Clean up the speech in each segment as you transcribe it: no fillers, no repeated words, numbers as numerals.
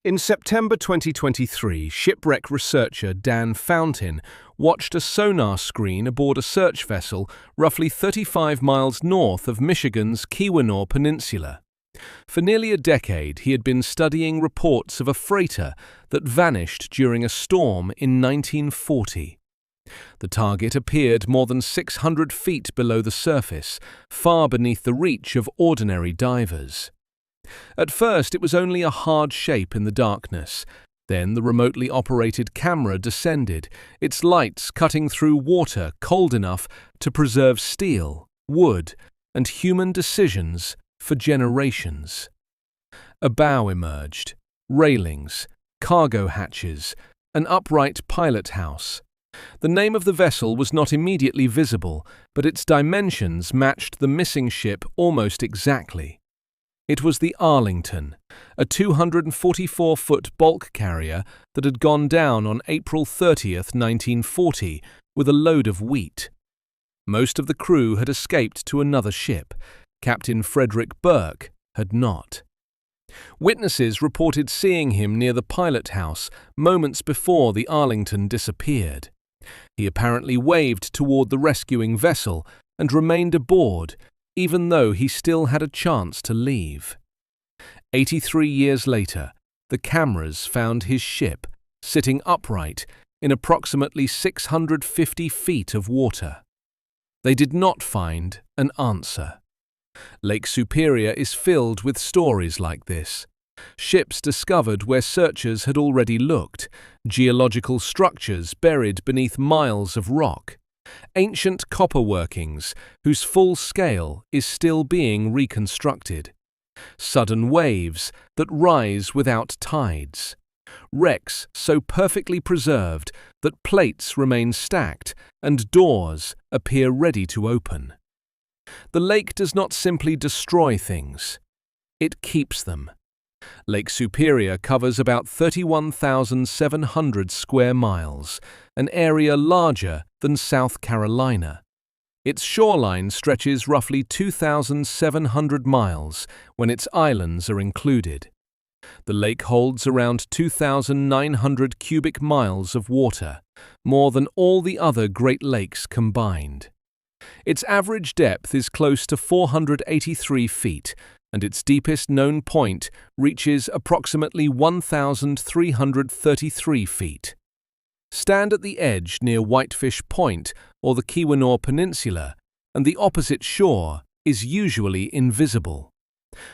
In September 2023, shipwreck researcher Dan Fountain watched a sonar screen aboard a search vessel roughly 35 miles north of Michigan's Keweenaw Peninsula. For nearly a decade, he had been studying reports of a freighter that vanished during a storm in 1940. The target appeared more than 600 feet below the surface, far beneath the reach of ordinary divers. At first, it was only a hard shape in the darkness. Then the remotely operated camera descended, its lights cutting through water cold enough to preserve steel, wood, and human decisions for generations. A bow emerged, railings, cargo hatches, an upright pilothouse. The name of the vessel was not immediately visible, but its dimensions matched the missing ship almost exactly. It was the Arlington, a 244-foot bulk carrier that had gone down on April 30, 1940, with a load of wheat. Most of the crew had escaped to another ship. Captain Frederick Burke had not. Witnesses reported seeing him near the pilothouse moments before the Arlington disappeared. He apparently waved toward the rescuing vessel and remained aboard, even though he still had a chance to leave. 83 years later, the cameras found his ship sitting upright in approximately 650 feet of water. They did not find an answer. Lake Superior is filled with stories like this. Ships discovered where searchers had already looked, geological structures buried beneath miles of rock, ancient copper workings whose full scale is still being reconstructed, sudden waves that rise without tides, wrecks so perfectly preserved that plates remain stacked and doors appear ready to open. The lake does not simply destroy things, it keeps them. Lake Superior covers about 31,700 square miles, an area larger than South Carolina. Its shoreline stretches roughly 2,700 miles when its islands are included. The lake holds around 2,900 cubic miles of water, more than all the other Great Lakes combined. Its average depth is close to 483 feet, and its deepest known point reaches approximately 1,333 feet. Stand at the edge near Whitefish Point or the Keweenaw Peninsula, and the opposite shore is usually invisible.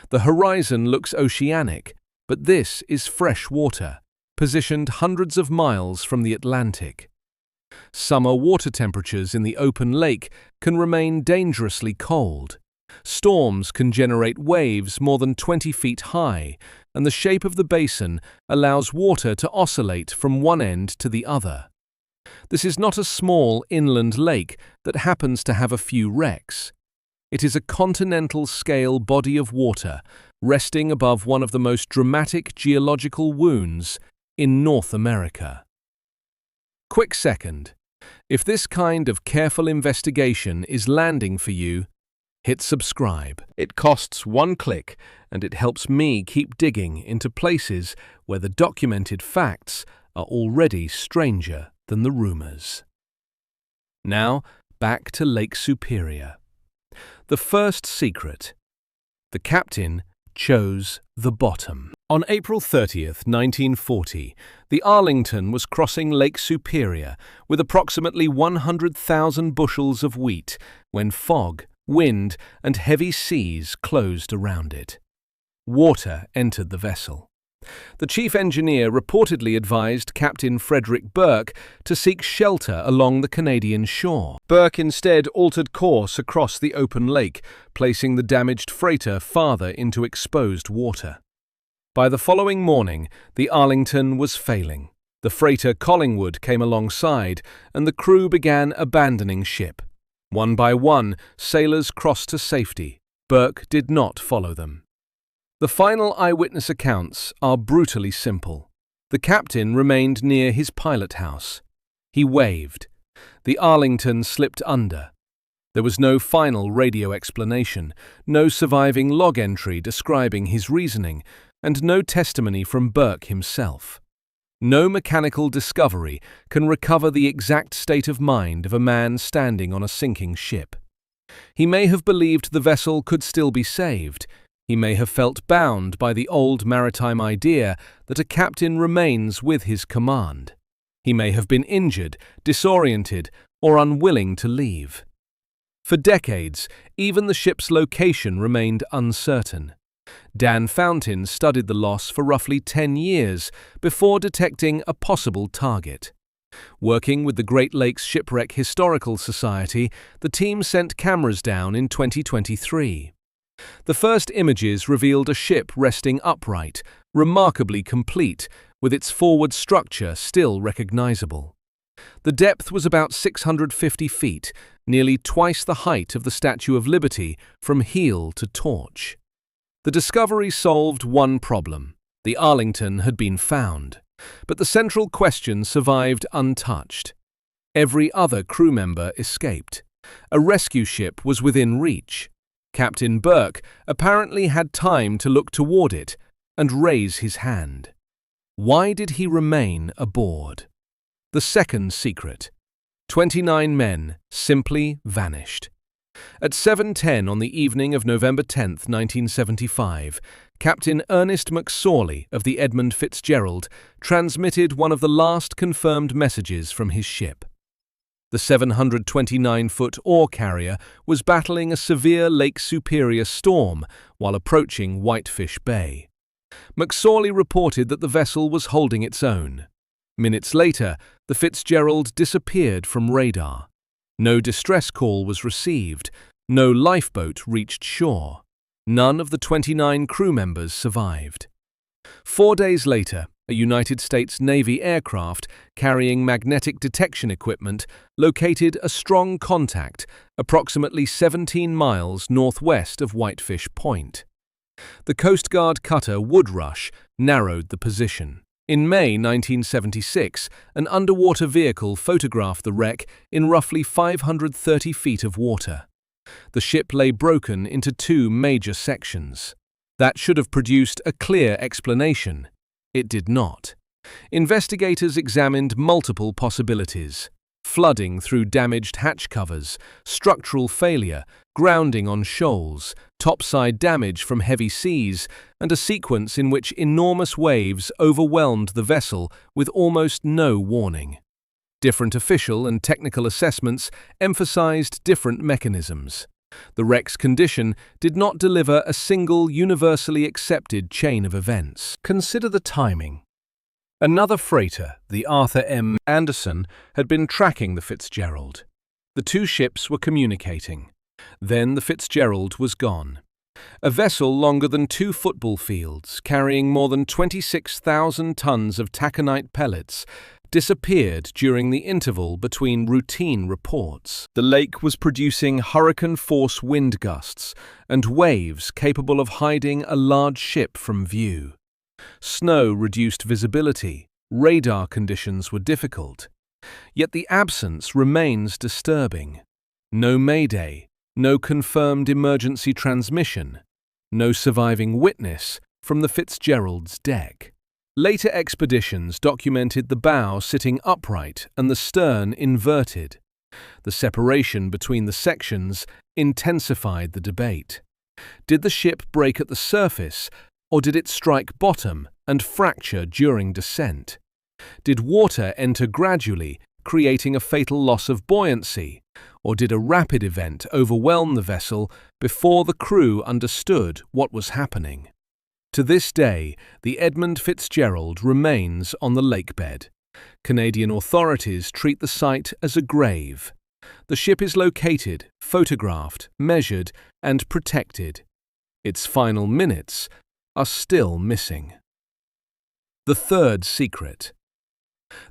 The horizon looks oceanic, but this is fresh water, positioned hundreds of miles from the Atlantic. Summer water temperatures in the open lake can remain dangerously cold. Storms can generate waves more than 20 feet high, and the shape of the basin allows water to oscillate from one end to the other. This is not a small inland lake that happens to have a few wrecks. It is a continental-scale body of water resting above one of the most dramatic geological wounds in North America. Quick second. If this kind of careful investigation is landing for you, hit subscribe. It costs one click, and it helps me keep digging into places where the documented facts are already stranger than the rumors. Now, back to Lake Superior. The first secret. The captain chose the bottom. On April 30th, 1940, the Arlington was crossing Lake Superior with approximately 100,000 bushels of wheat when fog, wind, and heavy seas closed around it. Water entered the vessel. The chief engineer reportedly advised Captain Frederick Burke to seek shelter along the Canadian shore. Burke instead altered course across the open lake, placing the damaged freighter farther into exposed water. By the following morning, the Arlington was failing. The freighter Collingwood came alongside, and the crew began abandoning ship. One by one, sailors crossed to safety. Burke did not follow them. The final eyewitness accounts are brutally simple. The captain remained near his pilothouse. He waved. The Arlington slipped under. There was no final radio explanation, no surviving log entry describing his reasoning, and no testimony from Burke himself. No mechanical discovery can recover the exact state of mind of a man standing on a sinking ship. He may have believed the vessel could still be saved. He may have felt bound by the old maritime idea that a captain remains with his command. He may have been injured, disoriented, or unwilling to leave. For decades, even the ship's location remained uncertain. Dan Fountain studied the loss for roughly 10 years before detecting a possible target. Working with the Great Lakes Shipwreck Historical Society, the team sent cameras down in 2023. The first images revealed a ship resting upright, remarkably complete, with its forward structure still recognizable. The depth was about 650 feet, nearly twice the height of the Statue of Liberty from heel to torch. The discovery solved one problem. The Arlington had been found, but the central question survived untouched. Every other crew member escaped. A rescue ship was within reach. Captain Burke apparently had time to look toward it and raise his hand. Why did he remain aboard? The second secret. 29 men simply vanished. At 7:10 on the evening of November 10, 1975, Captain Ernest McSorley of the Edmund Fitzgerald transmitted one of the last confirmed messages from his ship. The 729-foot ore carrier was battling a severe Lake Superior storm while approaching Whitefish Bay. McSorley reported that the vessel was holding its own. Minutes later, the Fitzgerald disappeared from radar. No distress call was received. No lifeboat reached shore. None of the 29 crew members survived. 4 days later, a United States Navy aircraft carrying magnetic detection equipment located a strong contact approximately 17 miles northwest of Whitefish Point. The Coast Guard cutter Woodrush narrowed the position. In May 1976, an underwater vehicle photographed the wreck in roughly 530 feet of water. The ship lay broken into 2 major sections. That should have produced a clear explanation. It did not. Investigators examined multiple possibilities: flooding through damaged hatch covers, structural failure, grounding on shoals, topside damage from heavy seas, and a sequence in which enormous waves overwhelmed the vessel with almost no warning. Different official and technical assessments emphasized different mechanisms. The wreck's condition did not deliver a single universally accepted chain of events. Consider the timing. Another freighter, the Arthur M. Anderson, had been tracking the Fitzgerald. The 2 ships were communicating. Then the Fitzgerald was gone. A vessel longer than 2 football fields, carrying more than 26,000 tons of taconite pellets, disappeared during the interval between routine reports. The lake was producing hurricane-force wind gusts and waves capable of hiding a large ship from view. Snow reduced visibility. Radar conditions were difficult. Yet the absence remains disturbing. No mayday, no confirmed emergency transmission, no surviving witness from the Fitzgerald's deck. Later expeditions documented the bow sitting upright and the stern inverted. The separation between the sections intensified the debate. Did the ship break at the surface, or did it strike bottom and fracture during descent? Did water enter gradually, creating a fatal loss of buoyancy, or did a rapid event overwhelm the vessel before the crew understood what was happening? To this day, the Edmund Fitzgerald remains on the lakebed. Canadian authorities treat the site as a grave. The ship is located, photographed, measured, and protected. Its final minutes are still missing. The third secret.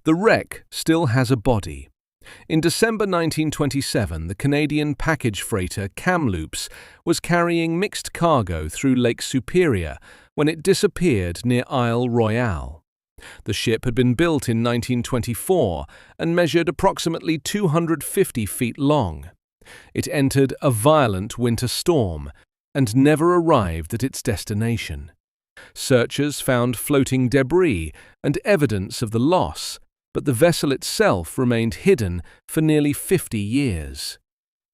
The wreck still has a body. In December 1927, the Canadian package freighter Kamloops was carrying mixed cargo through Lake Superior when it disappeared near Isle Royale. The ship had been built in 1924 and measured approximately 250 feet long. It entered a violent winter storm and never arrived at its destination. Searchers found floating debris and evidence of the loss, but the vessel itself remained hidden for nearly 50 years.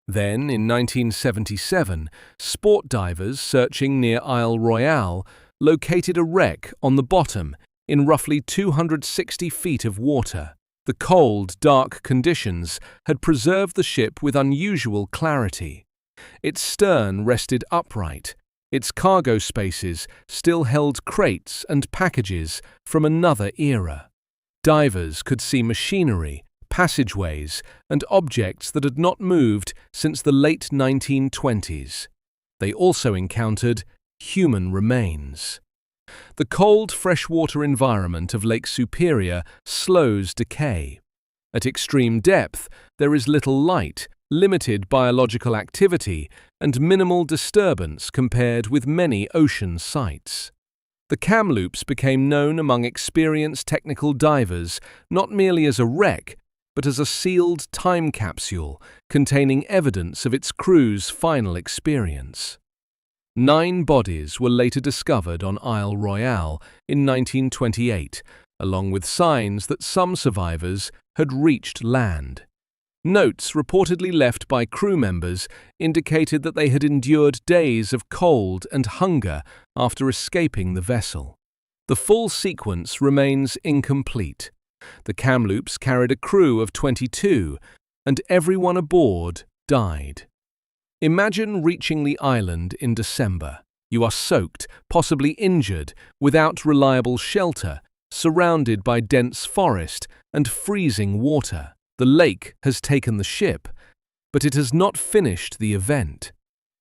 Then, in 1977, sport divers searching near Isle Royale located a wreck on the bottom in roughly 260 feet of water. The cold, dark conditions had preserved the ship with unusual clarity. Its stern rested upright. Its cargo spaces still held crates and packages from another era. Divers could see machinery, passageways, and objects that had not moved since the late 1920s. They also encountered human remains. The cold freshwater environment of Lake Superior slows decay. At extreme depth, there is little light, limited biological activity, and minimal disturbance compared with many ocean sites. The Kamloops became known among experienced technical divers not merely as a wreck, but as a sealed time capsule containing evidence of its crew's final experience. 9 bodies were later discovered on Isle Royale in 1928, along with signs that some survivors had reached land. Notes reportedly left by crew members indicated that they had endured days of cold and hunger after escaping the vessel. The full sequence remains incomplete. The Kamloops carried a crew of 22, and everyone aboard died. Imagine reaching the island in December. You are soaked, possibly injured, without reliable shelter, surrounded by dense forest and freezing water. The lake has taken the ship, but it has not finished the event.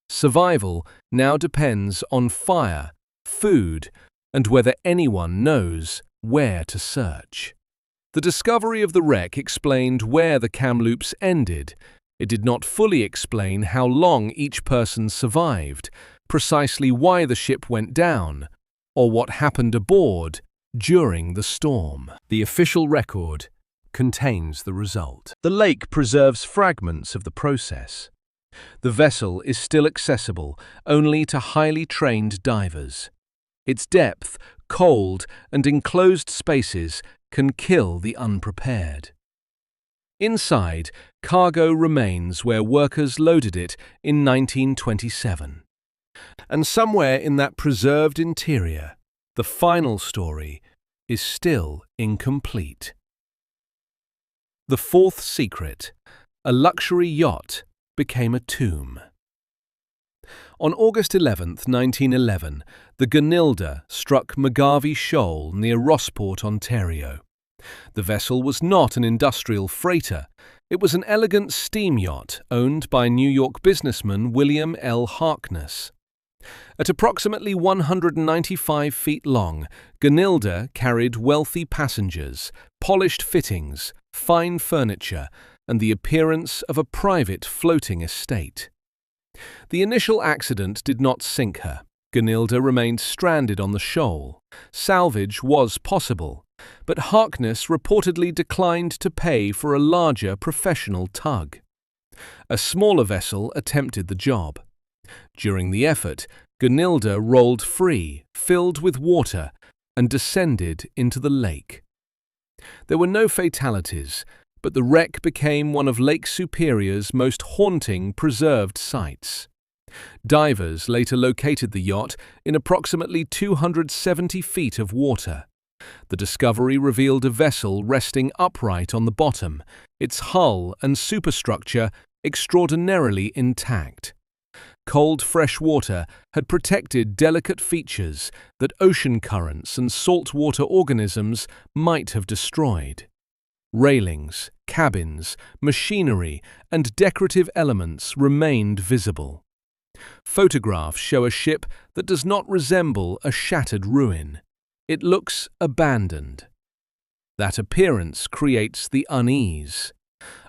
Survival now depends on fire, food, and whether anyone knows where to search. The discovery of the wreck explained where the Kamloops ended. It did not fully explain how long each person survived, precisely why the ship went down, or what happened aboard during the storm. The official record contains the result. The lake preserves fragments of the process. The vessel is still accessible only to highly trained divers. Its depth, cold, and enclosed spaces can kill the unprepared. Inside, cargo remains where workers loaded it in 1927. And somewhere in that preserved interior, the final story is still incomplete. The fourth secret, a luxury yacht, became a tomb. On August 11, 1911, the Gunilda struck McGarvey Shoal near Rossport, Ontario. The vessel was not an industrial freighter. It was an elegant steam yacht owned by New York businessman William L. Harkness. At approximately 195 feet long, Gunilda carried wealthy passengers, polished fittings, fine furniture, and the appearance of a private floating estate. The initial accident did not sink her. Gunilda remained stranded on the shoal. Salvage was possible, but Harkness reportedly declined to pay for a larger professional tug. A smaller vessel attempted the job. During the effort, Gunilda rolled free, filled with water, and descended into the lake. There were no fatalities, but the wreck became one of Lake Superior's most haunting preserved sites. Divers later located the yacht in approximately 270 feet of water. The discovery revealed a vessel resting upright on the bottom, its hull and superstructure extraordinarily intact. Cold fresh water had protected delicate features that ocean currents and saltwater organisms might have destroyed. Railings, cabins, machinery, and decorative elements remained visible. Photographs show a ship that does not resemble a shattered ruin. It looks abandoned. That appearance creates the unease.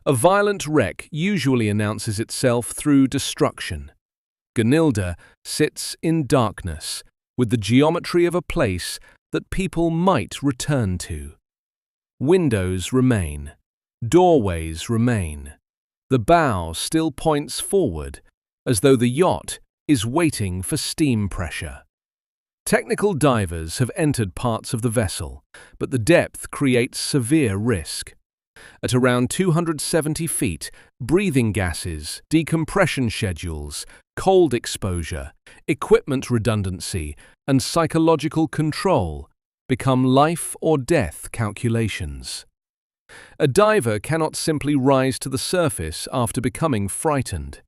A violent wreck usually announces itself through destruction. Gunilda sits in darkness, with the geometry of a place that people might return to. Windows remain. Doorways remain. The bow still points forward, as though the yacht is waiting for steam pressure. Technical divers have entered parts of the vessel, but the depth creates severe risk. At around 270 feet, breathing gases, decompression schedules, cold exposure, equipment redundancy, and psychological control become life or death calculations. A diver cannot simply rise to the surface after becoming frightened.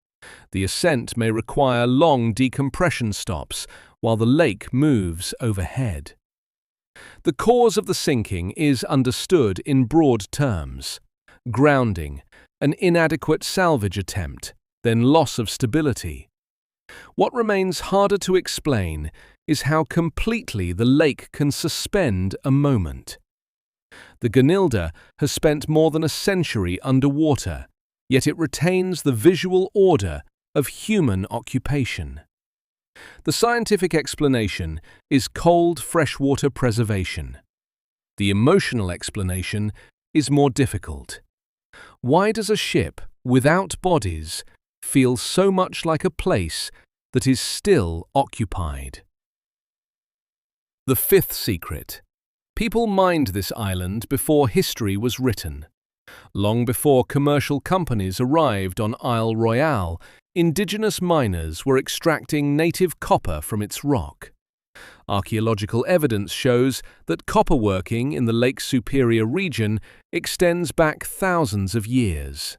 The ascent may require long decompression stops while the lake moves overhead. The cause of the sinking is understood in broad terms: grounding, an inadequate salvage attempt, then loss of stability. What remains harder to explain is how completely the lake can suspend a moment. The Gunilda has spent more than a century underwater, yet it retains the visual order of human occupation. The scientific explanation is cold freshwater preservation. The emotional explanation is more difficult. Why does a ship without bodies feel so much like a place that is still occupied? The fifth secret. People mined this island before history was written. Long before commercial companies arrived on Isle Royale, indigenous miners were extracting native copper from its rock. Archaeological evidence shows that copper working in the Lake Superior region extends back thousands of years.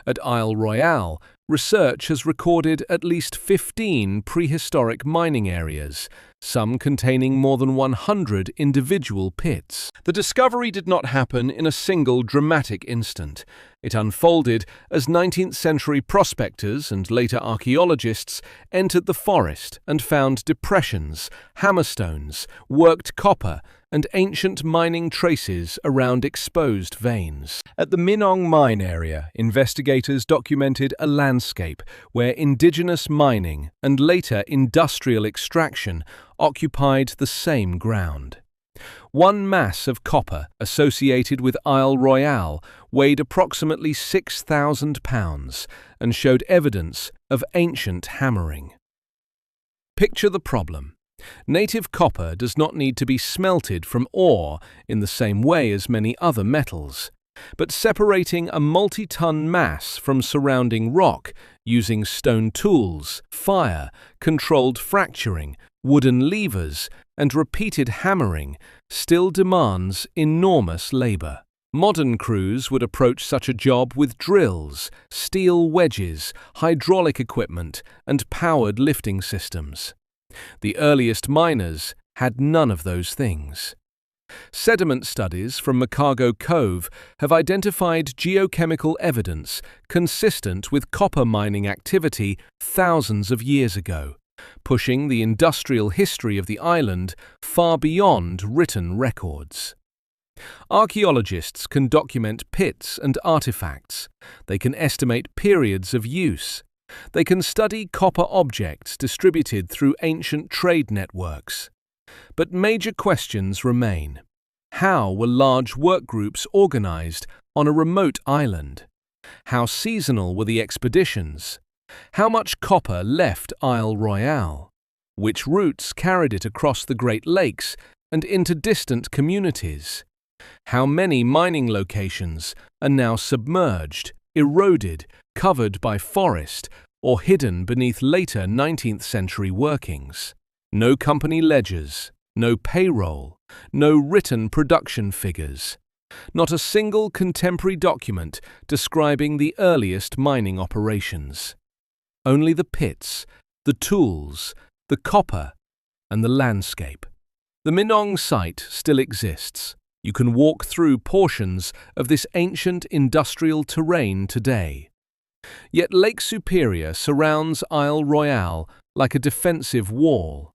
At Isle Royale, research has recorded at least 15 prehistoric mining areas, some containing more than 100 individual pits. The discovery did not happen in a single dramatic instant. It unfolded as 19th century prospectors and later archaeologists entered the forest and found depressions, hammerstones, worked copper, and ancient mining traces around exposed veins. At the Minong mine area, investigators documented a landscape where indigenous mining and later industrial extraction occupied the same ground. One mass of copper associated with Isle Royale weighed approximately 6,000 pounds and showed evidence of ancient hammering. Picture the problem. Native copper does not need to be smelted from ore in the same way as many other metals, but separating a multi-ton mass from surrounding rock using stone tools, fire, controlled fracturing, wooden levers, and repeated hammering still demands enormous labor. Modern crews would approach such a job with drills, steel wedges, hydraulic equipment, and powered lifting systems. The earliest miners had none of those things. Sediment studies from Macargo Cove have identified geochemical evidence consistent with copper mining activity thousands of years ago, pushing the industrial history of the island far beyond written records. Archaeologists can document pits and artifacts. They can estimate periods of use. They can study copper objects distributed through ancient trade networks. But major questions remain. How were large work groups organized on a remote island? How seasonal were the expeditions? How much copper left Isle Royale? Which routes carried it across the Great Lakes and into distant communities? How many mining locations are now submerged, eroded, covered by forest, or hidden beneath later 19th century workings? No company ledgers, no payroll, no written production figures. Not a single contemporary document describing the earliest mining operations. Only the pits, the tools, the copper, and the landscape. The Minong site still exists. You can walk through portions of this ancient industrial terrain today. Yet Lake Superior surrounds Isle Royale like a defensive wall,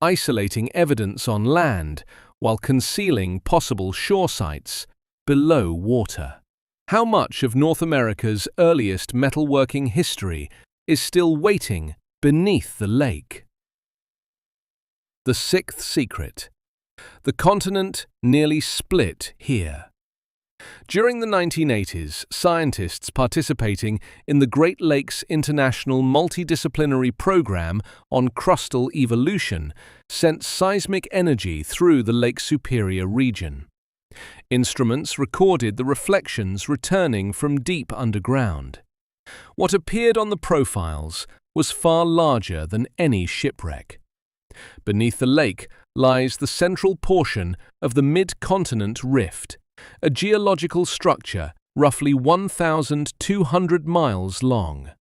isolating evidence on land while concealing possible shore sites below water. How much of North America's earliest metalworking history is still waiting beneath the lake? The sixth secret. The continent nearly split here. During the 1980s, scientists participating in the Great Lakes International Multidisciplinary Program on Crustal Evolution sent seismic energy through the Lake Superior region. Instruments recorded the reflections returning from deep underground. What appeared on the profiles was far larger than any shipwreck. Beneath the lake lies the central portion of the Mid-Continent Rift, a geological structure roughly 1,200 miles long.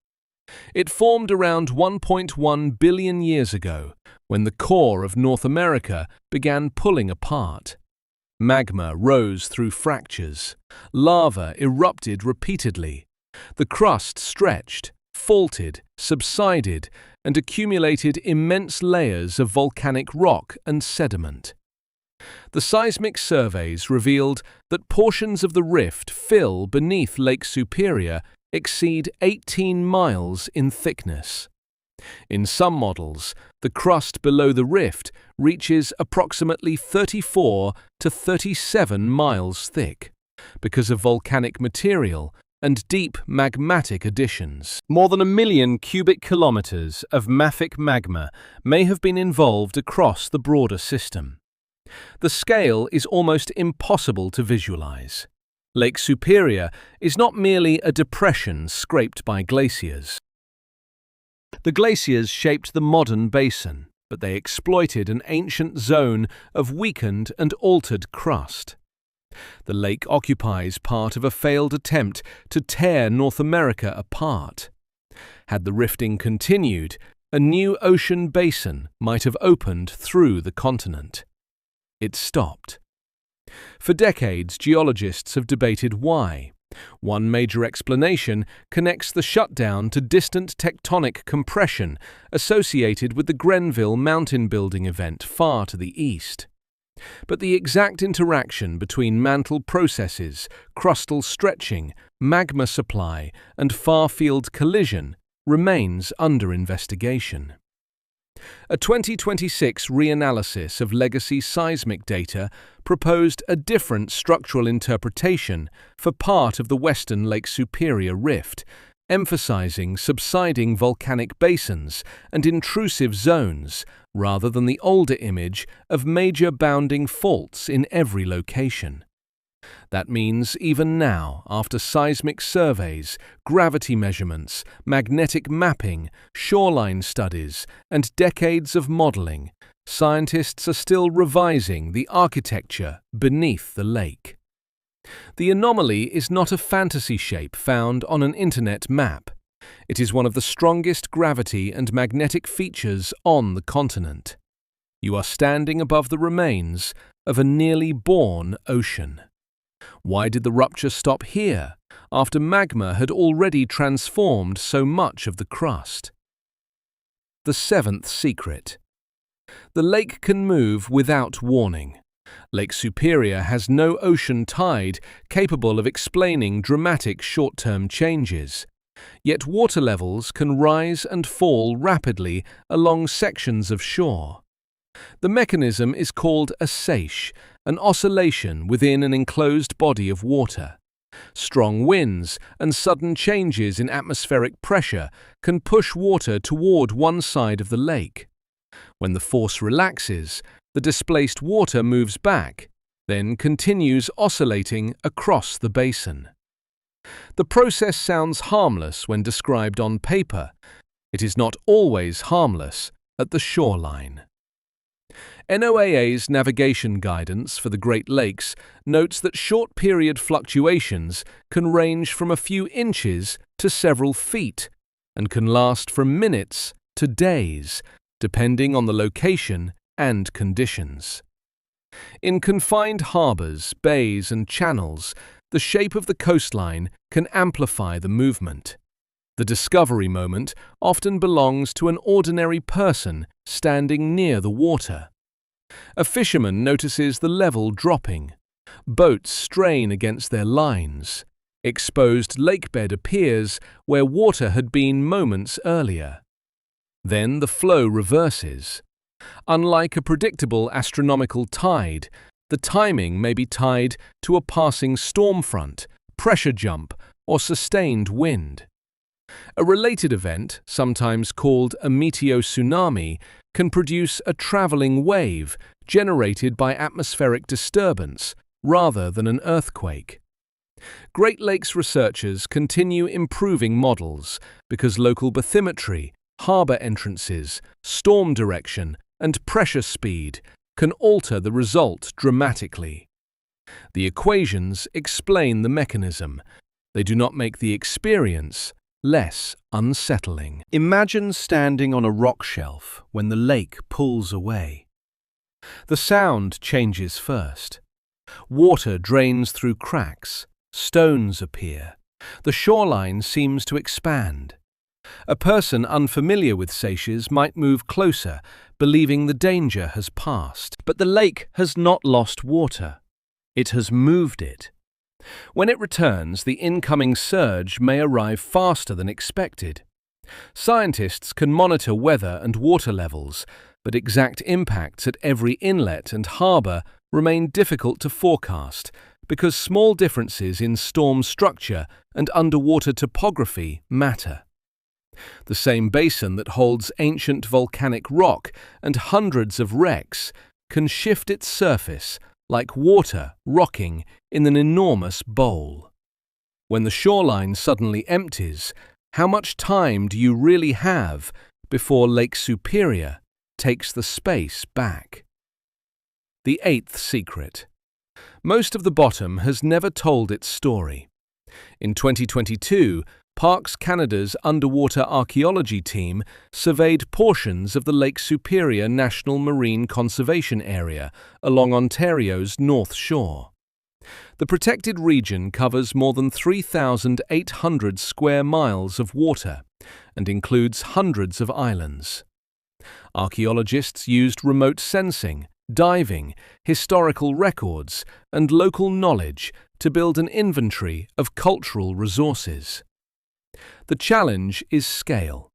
It formed around 1.1 billion years ago, when the core of North America began pulling apart. Magma rose through fractures. Lava erupted repeatedly. The crust stretched, faulted, subsided, and accumulated immense layers of volcanic rock and sediment. The seismic surveys revealed that portions of the rift fill beneath Lake Superior exceed 18 miles in thickness. In some models, the crust below the rift reaches approximately 34 to 37 miles thick because of volcanic material and deep magmatic additions. More than 1 million cubic kilometers of mafic magma may have been involved across the broader system. The scale is almost impossible to visualize. Lake Superior is not merely a depression scraped by glaciers. The glaciers shaped the modern basin, but they exploited an ancient zone of weakened and altered crust. The lake occupies part of a failed attempt to tear North America apart. Had the rifting continued, a new ocean basin might have opened through the continent. It stopped. For decades, geologists have debated why. One major explanation connects the shutdown to distant tectonic compression associated with the Grenville mountain building event far to the east. But the exact interaction between mantle processes, crustal stretching, magma supply, and far-field collision remains under investigation. A 2026 reanalysis of legacy seismic data proposed a different structural interpretation for part of the western Lake Superior Rift, emphasizing subsiding volcanic basins and intrusive zones rather than the older image of major bounding faults in every location. That means even now, after seismic surveys, gravity measurements, magnetic mapping, shoreline studies, and decades of modeling, scientists are still revising the architecture beneath the lake. The anomaly is not a fantasy shape found on an internet map. It is one of the strongest gravity and magnetic features on the continent. You are standing above the remains of a nearly born ocean. Why did the rupture stop here, after magma had already transformed so much of the crust? The seventh secret. The lake can move without warning. Lake Superior has no ocean tide capable of explaining dramatic short-term changes. Yet water levels can rise and fall rapidly along sections of shore. The mechanism is called a seiche, an oscillation within an enclosed body of water. Strong winds and sudden changes in atmospheric pressure can push water toward one side of the lake. When the force relaxes, the displaced water moves back, then continues oscillating across the basin. The process sounds harmless when described on paper. It is not always harmless at the shoreline. NOAA's navigation guidance for the Great Lakes notes that short-period fluctuations can range from a few inches to several feet and can last from minutes to days, depending on the location and conditions. In confined harbors, bays, and channels, the shape of the coastline can amplify the movement. The discovery moment often belongs to an ordinary person standing near the water. A fisherman notices the level dropping. Boats strain against their lines. Exposed lakebed appears where water had been moments earlier. Then the flow reverses. Unlike a predictable astronomical tide, The timing may be tied to a passing storm front, pressure jump, or sustained wind. A related event, sometimes called a meteotsunami, can produce a traveling wave generated by atmospheric disturbance rather than an earthquake. Great Lakes researchers continue improving models because local bathymetry, harbor entrances, storm direction, and pressure speed can alter the result dramatically. The equations explain the mechanism. They do not make the experience less unsettling. Imagine standing on a rock shelf when the lake pulls away. The sound changes first. Water drains through cracks, stones appear. The shoreline seems to expand. A person unfamiliar with seiches might move closer, believing the danger has passed. But the lake has not lost water. It has moved it. When it returns, the incoming surge may arrive faster than expected. Scientists can monitor weather and water levels, but exact impacts at every inlet and harbour remain difficult to forecast because small differences in storm structure and underwater topography matter. The same basin that holds ancient volcanic rock and hundreds of wrecks can shift its surface like water rocking in an enormous bowl. When the shoreline suddenly empties, how much time do you really have before Lake Superior takes the space back? The eighth secret. Most of the bottom has never told its story. In 2022, Parks Canada's underwater archaeology team surveyed portions of the Lake Superior National Marine Conservation Area along Ontario's North Shore. The protected region covers more than 3,800 square miles of water and includes hundreds of islands. Archaeologists used remote sensing, diving, historical records, and local knowledge to build an inventory of cultural resources. The challenge is scale.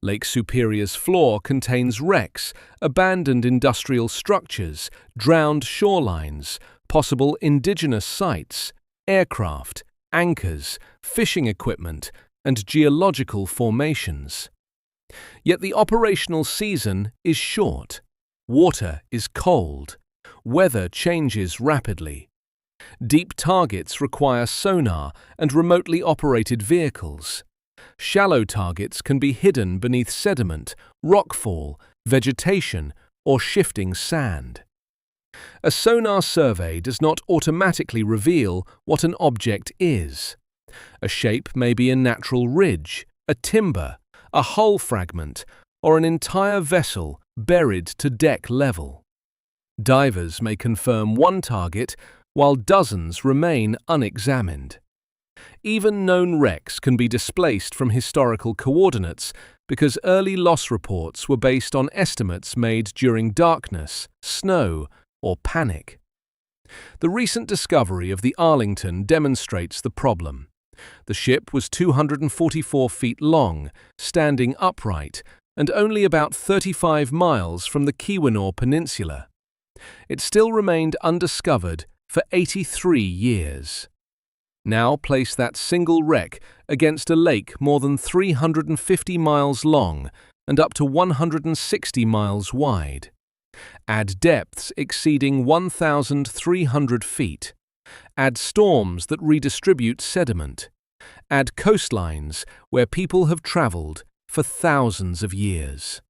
Lake Superior's floor contains wrecks, abandoned industrial structures, drowned shorelines, possible indigenous sites, aircraft, anchors, fishing equipment, and geological formations. Yet the operational season is short. Water is cold. Weather changes rapidly. Deep targets require sonar and remotely operated vehicles. Shallow targets can be hidden beneath sediment, rockfall, vegetation, or shifting sand. A sonar survey does not automatically reveal what an object is. A shape may be a natural ridge, a timber, a hull fragment, or an entire vessel buried to deck level. Divers may confirm one target while dozens remain unexamined. Even known wrecks can be displaced from historical coordinates because early loss reports were based on estimates made during darkness, snow, or panic. The recent discovery of the Arlington demonstrates the problem. The ship was 244 feet long, standing upright, and only about 35 miles from the Keweenaw Peninsula. It still remained undiscovered for 83 years. Now place that single wreck against a lake more than 350 miles long and up to 160 miles wide. Add depths exceeding 1,300 feet. Add storms that redistribute sediment. Add coastlines where people have traveled for thousands of years.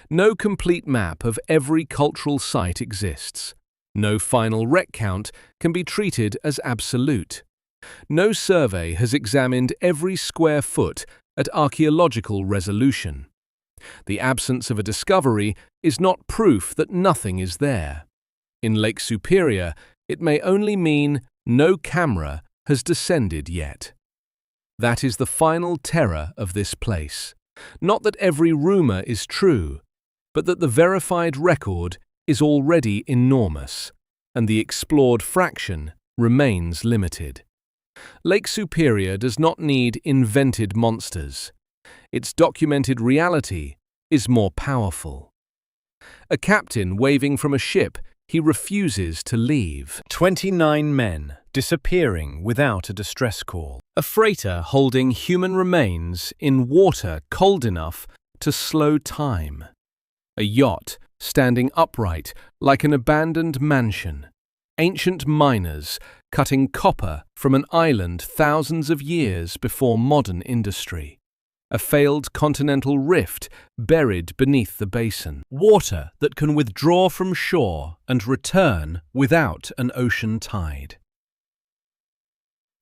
No complete map of every cultural site exists. No final wreck count can be treated as absolute. No survey has examined every square foot at archaeological resolution. The absence of a discovery is not proof that nothing is there. In Lake Superior, it may only mean no camera has descended yet. That is the final terror of this place. Not that every rumor is true, but that the verified record is already enormous, and the explored fraction remains limited. Lake Superior does not need invented monsters. Its documented reality is more powerful. A captain waving from a ship he refuses to leave. 29 men disappearing without a distress call. A freighter holding human remains in water cold enough to slow time. A yacht standing upright like an abandoned mansion. Ancient miners cutting copper from an island thousands of years before modern industry. A failed continental rift buried beneath the basin. Water that can withdraw from shore and return without an ocean tide.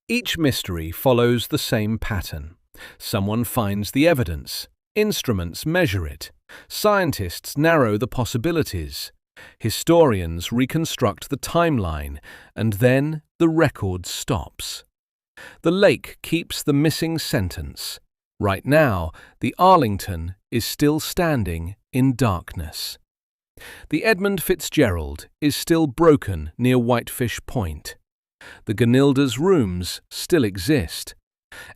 Each mystery follows the same pattern. Someone finds the evidence. Instruments measure it. Scientists narrow the possibilities. Historians reconstruct the timeline, and then the record stops. The lake keeps the missing sentence. Right now, the Arlington is still standing in darkness. The Edmund Fitzgerald is still broken near Whitefish Point. The Gunilda's rooms still exist.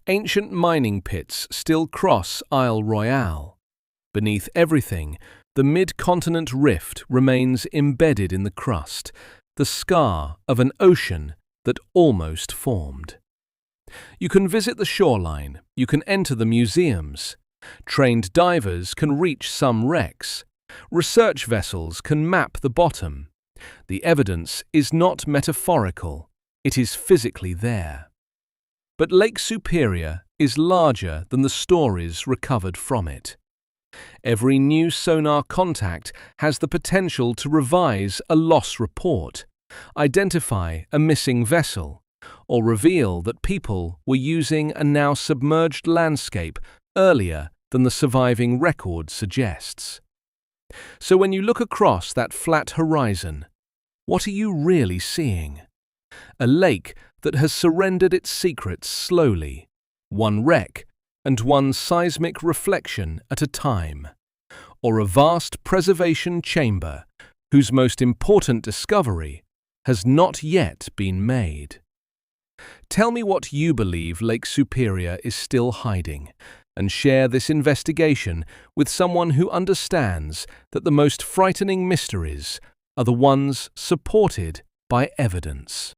Ancient mining pits still cross Isle Royale. Beneath everything, the mid-continent rift remains embedded in the crust, the scar of an ocean that almost formed. You can visit the shoreline, you can enter the museums. Trained divers can reach some wrecks. Research vessels can map the bottom. The evidence is not metaphorical, it is physically there. But Lake Superior is larger than the stories recovered from it. Every new sonar contact has the potential to revise a loss report, identify a missing vessel, or reveal that people were using a now submerged landscape earlier than the surviving record suggests. So when you look across that flat horizon, what are you really seeing? A lake that has surrendered its secrets slowly, one wreck and one seismic reflection at a time, or a vast preservation chamber whose most important discovery has not yet been made. Tell me what you believe Lake Superior is still hiding, and share this investigation with someone who understands that the most frightening mysteries are the ones supported by evidence.